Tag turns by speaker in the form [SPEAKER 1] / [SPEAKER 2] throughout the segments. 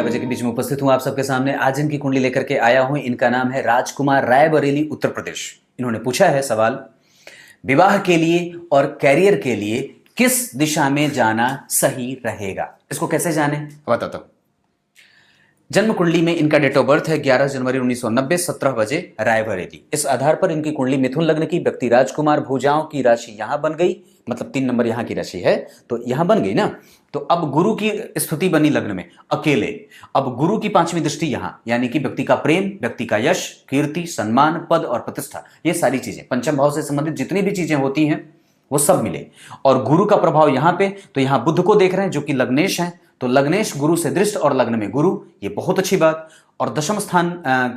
[SPEAKER 1] बजे के बीच में उपस्थित हूं आप सबके सामने। आज इनकी कुंडली लेकर के आया हूं। इनका नाम है राजकुमार, रायबरेली, उत्तर प्रदेश। इन्होंने पूछा है सवाल, विवाह के लिए और कैरियर के लिए किस दिशा में जाना सही रहेगा। इसको कैसे जाने बताता हूं। जन्म कुंडली में इनका डेट ऑफ बर्थ है 11 जनवरी 1990, 17 बजे, रायबरेली। इस आधार पर इनकी कुंडली मिथुन लग्न की, व्यक्ति राजकुमार, भुजाओं की राशि यहां बन गई, मतलब 3 नंबर यहां की राशि है तो यहां बन गई ना। तो अब गुरु की स्थिति बनी लग्न में अकेले। अब गुरु की 5वीं दृष्टि यहां, यानी कि व्यक्ति का प्रेम, व्यक्ति का यश, कीर्ति, सम्मान, पद और प्रतिष्ठा, ये सारी चीजें पंचम भाव से संबंधित जितनी भी चीजें होती हैं वो सब मिले। और गुरु का प्रभाव यहां पे, तो यहां बुध को देख रहे हैं जो कि लग्नेश है, तो लग्नेश गुरु से दृष्ट और लग्न में गुरु, ये बहुत अच्छी बात। और दशम स्थान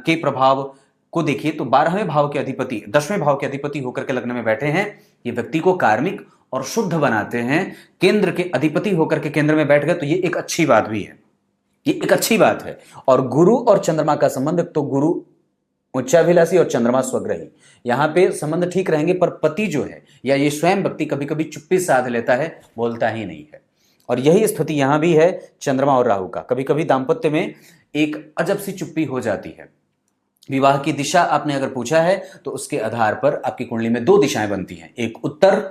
[SPEAKER 1] के प्रभाव को देखिए तो 12वें भाव के अधिपति 10वें भाव के अधिपति होकर के लग्न में बैठे हैं। ये व्यक्ति को कार्मिक और शुद्ध बनाते हैं। केंद्र के अधिपति होकर के केंद्र में बैठ गए तो ये एक अच्छी बात भी है, ये एक अच्छी बात है। और गुरु और चंद्रमा का संबंध, तो गुरु उच्चाभिलाषी और चंद्रमा स्वग्रही, यहां पे संबंध ठीक रहेंगे। पर पति जो है या ये स्वयं व्यक्ति कभी कभी चुप्पी साध लेता है, बोलता ही नहीं है। और यही स्थिति यहां भी है चंद्रमा और राहु का। कभी कभी दाम्पत्य में एक अजब सी चुप्पी हो जाती है। विवाह की दिशा आपने अगर पूछा है तो उसके आधार पर आपकी कुंडली में 2 दिशाएं बनती हैं, एक उत्तर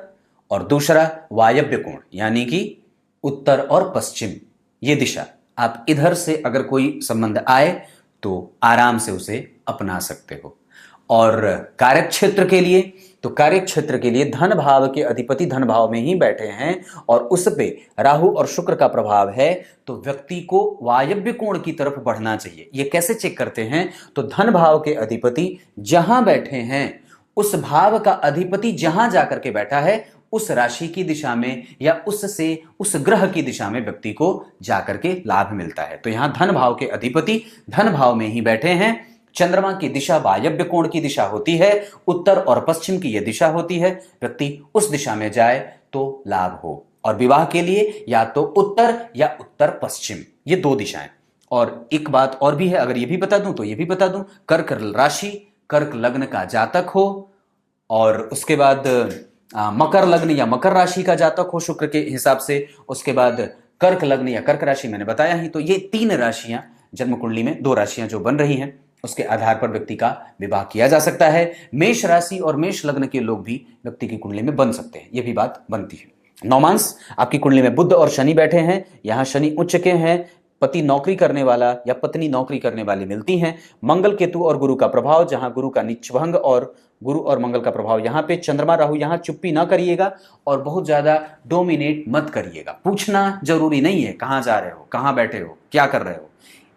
[SPEAKER 1] और दूसरा वायव्य कोण, यानी कि उत्तर और पश्चिम। ये दिशा आप इधर से अगर कोई संबंध आए तो आराम से उसे अपना सकते हो। और कार्यक्षेत्र के लिए, तो कार्यक्षेत्र के लिए धन भाव के अधिपति धन भाव में ही बैठे हैं और उस पे राहु और शुक्र का प्रभाव है, तो व्यक्ति को वायव्य कोण की तरफ बढ़ना चाहिए। ये कैसे चेक करते हैं, तो धन भाव के अधिपति जहां बैठे हैं उस भाव का अधिपति जहां जाकर के बैठा है उस राशि की दिशा में या उससे उस ग्रह की दिशा में व्यक्ति को जाकर के लाभ मिलता है। तो यहां धन भाव के अधिपति धन भाव में ही बैठे हैं। चंद्रमा की दिशा वायव्य कोण की दिशा होती है, उत्तर और पश्चिम की यह दिशा होती है। व्यक्ति उस दिशा में जाए तो लाभ हो। और विवाह के लिए या तो उत्तर या उत्तर पश्चिम, ये 2 दिशाएं। और एक बात और भी है, अगर ये भी बता दूं तो ये भी बता दूं, कर्क राशि, कर्क लग्न का जातक हो और उसके बाद मकर लग्न या मकर राशि का जातक हो शुक्र के हिसाब से, उसके बाद कर्क लग्न या कर्क राशि मैंने बताया ही। तो ये 3 राशियां जन्म कुंडली में, 2 राशियां जो बन रही हैं उसके आधार पर व्यक्ति का विवाह किया जा सकता है। मेष राशि और मेष लग्न के लोग भी व्यक्ति की कुंडली में बन सकते हैं, यह भी बात बनती है। नौमांस आपकी कुंडली में बुध और शनि बैठे हैं। यहां शनि उच्च के हैं, पति नौकरी करने वाला या पत्नी नौकरी करने वाली मिलती हैं। मंगल केतु और गुरु का प्रभाव, जहां गुरु का नीचभंग और गुरु और मंगल का प्रभाव यहां पे। चंद्रमा राहु, यहां चुप्पी ना करिएगा और बहुत ज्यादा डोमिनेट मत करिएगा। पूछना जरूरी नहीं है कहां जा रहे हो, कहां बैठे हो, क्या कर रहे हो।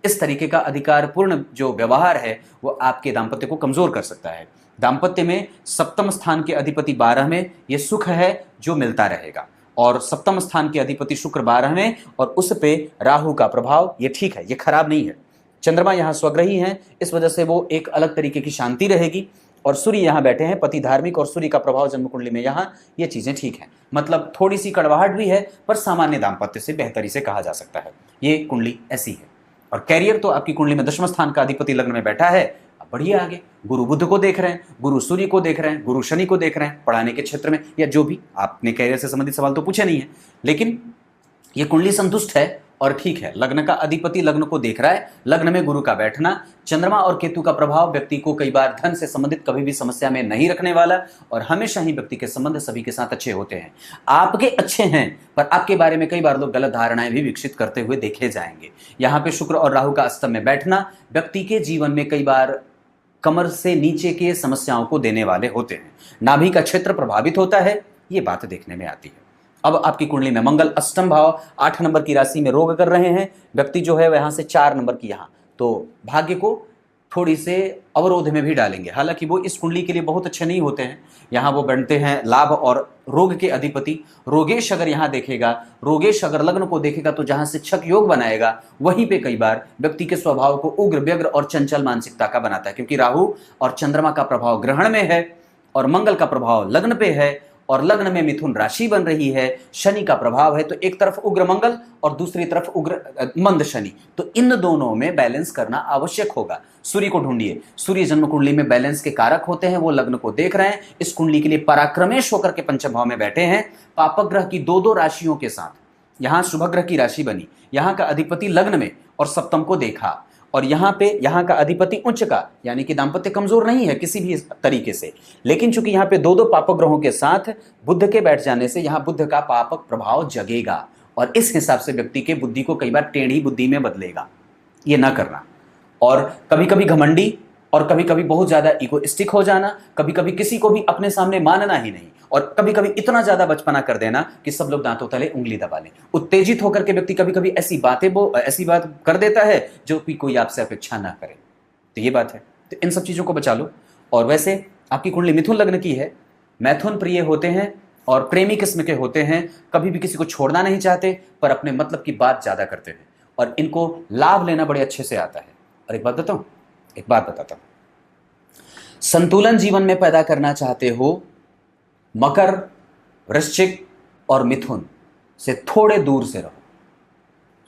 [SPEAKER 1] इस तरीके का अधिकारपूर्ण जो व्यवहार है वो आपके दाम्पत्य को कमजोर कर सकता है। दाम्पत्य में सप्तम स्थान के अधिपति 12 में, ये सुख है जो मिलता रहेगा। और सप्तम स्थान के अधिपति शुक्र 12 में और उस पे राहु का प्रभाव, ये ठीक है, ये खराब नहीं है। चंद्रमा यहाँ स्वग्रही हैं, इस वजह से वो एक अलग तरीके की शांति रहेगी। और सूर्य यहाँ बैठे हैं, पति धार्मिक और सूर्य का प्रभाव जन्म कुंडली में यहाँ, ये चीजें ठीक हैं। मतलब थोड़ी सी कड़वाहट भी है पर सामान्य दाम्पत्य से बेहतरी से कहा जा सकता है। ये कुंडली ऐसी है। और कैरियर तो आपकी कुंडली में 10वें स्थान का अधिपति लग्न में बैठा है, अब बढ़िए आगे। गुरु बुध को देख रहे हैं, गुरु सूर्य को देख रहे हैं, गुरु शनि को देख रहे हैं पढ़ाने के क्षेत्र में, या जो भी आपने कैरियर से संबंधित सवाल तो पूछे नहीं है, लेकिन ये कुंडली संतुष्ट है और ठीक है। लग्न का अधिपति लग्न को देख रहा है, लग्न में गुरु का बैठना, चंद्रमा और केतु का प्रभाव व्यक्ति को कई बार धन से संबंधित कभी भी समस्या में नहीं रखने वाला। और हमेशा ही व्यक्ति के संबंध सभी के साथ अच्छे होते हैं। आपके अच्छे हैं पर आपके बारे में कई बार लोग गलत धारणाएं भी विकसित करते हुए देखे जाएंगे। यहाँ पे शुक्र और राहु का अस्तम में बैठना व्यक्ति के जीवन में कई बार कमर से नीचे के समस्याओं को देने वाले होते हैं। नाभि का क्षेत्र प्रभावित होता है, ये बात देखने में आती है। अब आपकी कुंडली में मंगल अष्टम भाव 8 नंबर की राशि में रोग कर रहे हैं। व्यक्ति जो है वहां से 4 नंबर की यहाँ, तो भाग्य को थोड़ी से अवरोध में भी डालेंगे। हालांकि वो इस कुंडली के लिए बहुत अच्छे नहीं होते हैं। यहाँ वो बनते हैं लाभ और रोग के अधिपति। रोगेश अगर यहाँ देखेगा, रोगेश अगर लग्न को देखेगा तो जहां से छक योग बनाएगा वहीं पे कई बार व्यक्ति के स्वभाव को उग्र, व्यग्र और चंचल मानसिकता का बनाता है। क्योंकि राहु और चंद्रमा का प्रभाव ग्रहण में है और मंगल का प्रभाव लग्न पे है और लग्न में मिथुन राशि बन रही है, शनि का प्रभाव है। तो एक तरफ उग्र मंगल और दूसरी तरफ उग्र मंद शनि, तो इन दोनों में बैलेंस करना आवश्यक होगा। सूर्य को ढूंढिए, सूर्य जन्म कुंडली में बैलेंस के कारक होते हैं, वो लग्न को देख रहे हैं। इस कुंडली के लिए पराक्रमेश होकर के पंचम भाव में बैठे हैं। पापक ग्रह की 2-2 राशियों के साथ यहां शुभ ग्रह की राशि बनी, यहां का अधिपति लग्न में और सप्तम को देखा, और यहां का अधिपति उच्च का, यानी कि दाम्पत्य कमजोर नहीं है किसी भी तरीके से, लेकिन चूंकि यहां पे दो दो पापक ग्रहों के साथ बुध के बैठ जाने से यहां बुध का पापक प्रभाव जगेगा और इस हिसाब से व्यक्ति के बुद्धि को कई बार टेढ़ी बुद्धि में बदलेगा। ये ना करना। और कभी कभी घमंडी और कभी कभी बहुत ज्यादा इगोइस्टिक हो जाना, कभी कभी किसी को भी अपने सामने मानना ही नहीं, और कभी कभी इतना ज्यादा बचपना कर देना कि सब लोग दांतों तले उंगली दबा लें। उत्तेजित होकर के व्यक्ति कभी कभी ऐसी बात कर देता है जो कि कोई आपसे अपेक्षा ना करे। तो ये बात है, तो इन सब चीजों को बचा लो। और वैसे आपकी कुंडली मिथुन लग्न की है, मैथुन प्रिय होते हैं और प्रेमी किस्म के होते हैं, कभी भी किसी को छोड़ना नहीं चाहते पर अपने मतलब की बात ज्यादा करते हैं और इनको लाभ लेना बड़े अच्छे से आता है। और एक बात बताता हूं, संतुलन जीवन में पैदा करना चाहते हो, मकर, वृश्चिक और मिथुन से थोड़े दूर से रहो।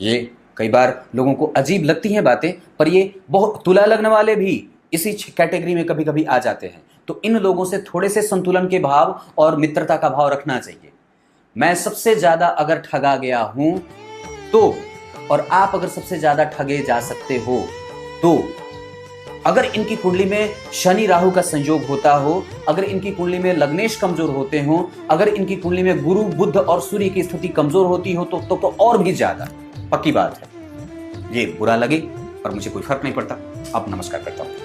[SPEAKER 1] ये कई बार लोगों को अजीब लगती हैं बातें, पर ये बहुत, तुला लग्न वाले भी इसी कैटेगरी में कभी कभी आ जाते हैं। तो इन लोगों से थोड़े से संतुलन के भाव और मित्रता का भाव रखना चाहिए। मैं सबसे ज्यादा अगर ठगा गया हूं तो, और आप अगर सबसे ज्यादा ठगे जा सकते हो तो, अगर इनकी कुंडली में शनि राहु का संयोग होता हो, अगर इनकी कुंडली में लग्नेश कमजोर होते हो, अगर इनकी कुंडली में गुरु बुध और सूर्य की स्थिति कमजोर होती हो तो और भी ज्यादा। पक्की बात है, ये बुरा लगे पर मुझे कोई फर्क नहीं पड़ता। अब नमस्कार करता हूं।